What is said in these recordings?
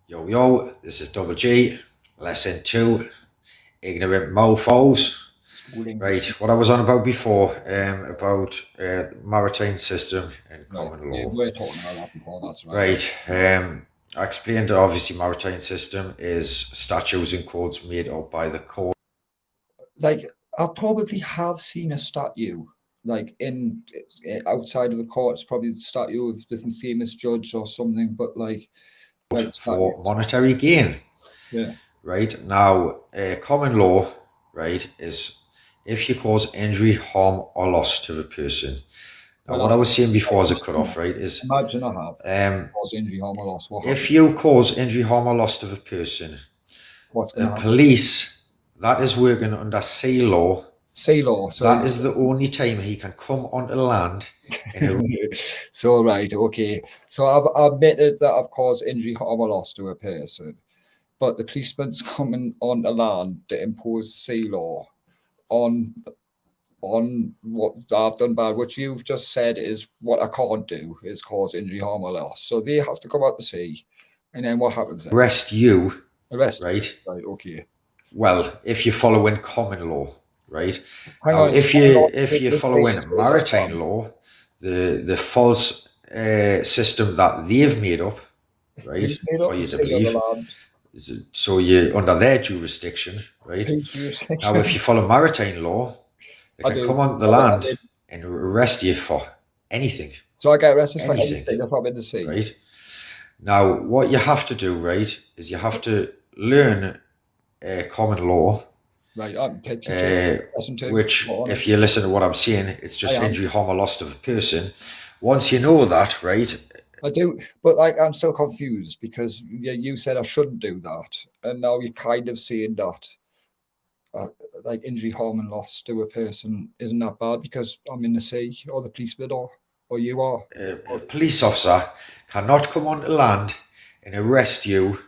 Yo, yo, this is Double G, lesson 2, ignorant mofos. School Right, English. what I was on about before, about maritime system and Right. common We law. were talking about that before, that's right. Right, I explained that obviously maritime system is statutes and codes made up by the court. Like, I probably have seen a statue, like in outside of the courts, probably the statue of different famous judge or something, but like For statues. monetary gain. Yeah. Right, now, common law, right, is if you cause injury, harm, or loss to the person. Now, Well, what I was saying before as a imagine, cutoff, right, is imagine I have cause injury, harm, or loss. What if happens? you cause injury, harm, or loss to the person, What's the going to happen? police that is working under sea law, Sea law. So, that is the only time he can come onto land in a so right, okay. So I've admitted that I've caused injury, harm, or loss to a person, but the policeman's coming onto land to impose sea law on what I've done bad, which you've just said is what I can't do is cause injury, harm, or loss. So they have to come out to sea, and then what happens then? arrest you, Arrest. right? Right. Okay. Well, if you're following common law, right? Hang Now, on. if you're following Is maritime law, the false system that they've made up, right, who's made for up you the to sea on the believe, land? so you're under their jurisdiction, right? Whose Now, if jurisdiction? you follow maritime law, they I can do. come on the land and arrest you for anything, So I get arrested for anything, anything if I'm in the sea. right? Now, what you have to do, right, is you have to learn common law, Right. I'm lesson 2. which, Go on. if you listen to what I'm saying, it's just I am. injury, harm, or loss to the person. Once you know that, right, I do, but like I'm still confused because you said I shouldn't do that, and now you're kind of saying that like injury, harm, and loss to a person isn't that bad because I'm in the sea, or the policeman, or you are. a police officer cannot come onto land and arrest you,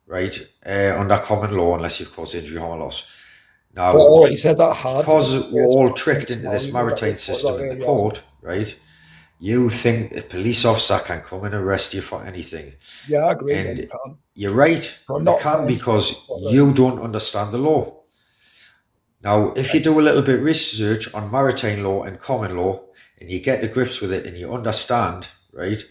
right, under common law unless you've caused injury, harm, or loss. Now, But I already said that hard. because we're all tricked into this maritime system in the court, right? You think a police officer can come and arrest you for anything. Yeah, I agree. And you're right, they can, because you don't understand the law. Now, if you do a little bit of research on maritime law and common law, and you get to grips with it and you understand, right,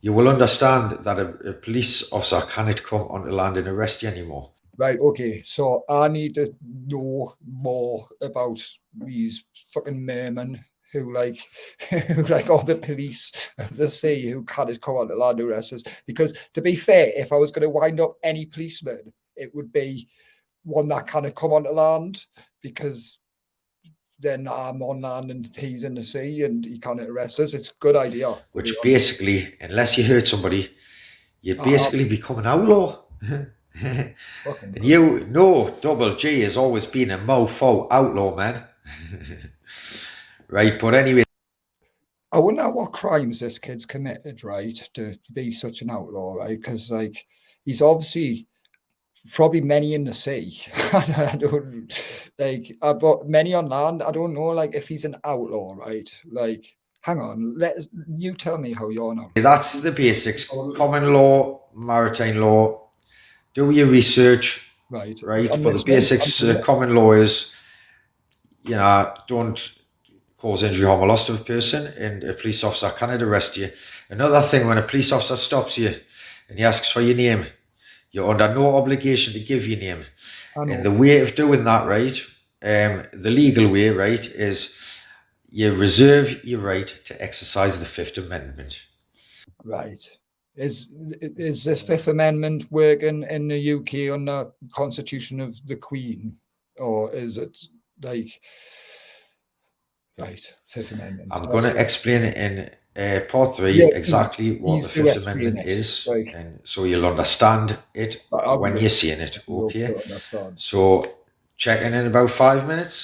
you will understand that a police officer cannot come onto land and arrest you anymore. Right, okay. So I need to know more about these fucking mermen who like all the police of the sea who can't come on the land arrest us. Because to be fair, if I was going to wind up any policeman, it would be one that can't come on the land, because then I'm on land and he's in the sea and he can't arrest us. It's a good idea. Which basically, unless you hurt somebody, you basically become an outlaw. And you know, Double G has always been a mofo outlaw, man. Right, but anyway, I wonder what crimes this kid's committed, right, to be such an outlaw, right? Because like he's obviously probably many in the sea. I don't like, but many on land. I don't know, like if he's an outlaw, right? Like, hang on, you tell me how you're now. that's the basics: common law, maritime law. Do your research, right? But the basics, common law is, don't cause injury, harm, or loss to a person, and a police officer cannot arrest you. Another thing, when a police officer stops you and he asks for your name, you're under no obligation to give your name. And the way of doing that, right, the legal way, right, is you reserve your right to exercise the Fifth Amendment. Right. Is this Fifth Amendment working in the UK on the Constitution of the Queen, or is it like Fifth Amendment? I'm going to explain it in part 3 exactly what the Fifth Amendment is, and so you'll understand it when you're seeing it. Okay, so check in about 5 minutes.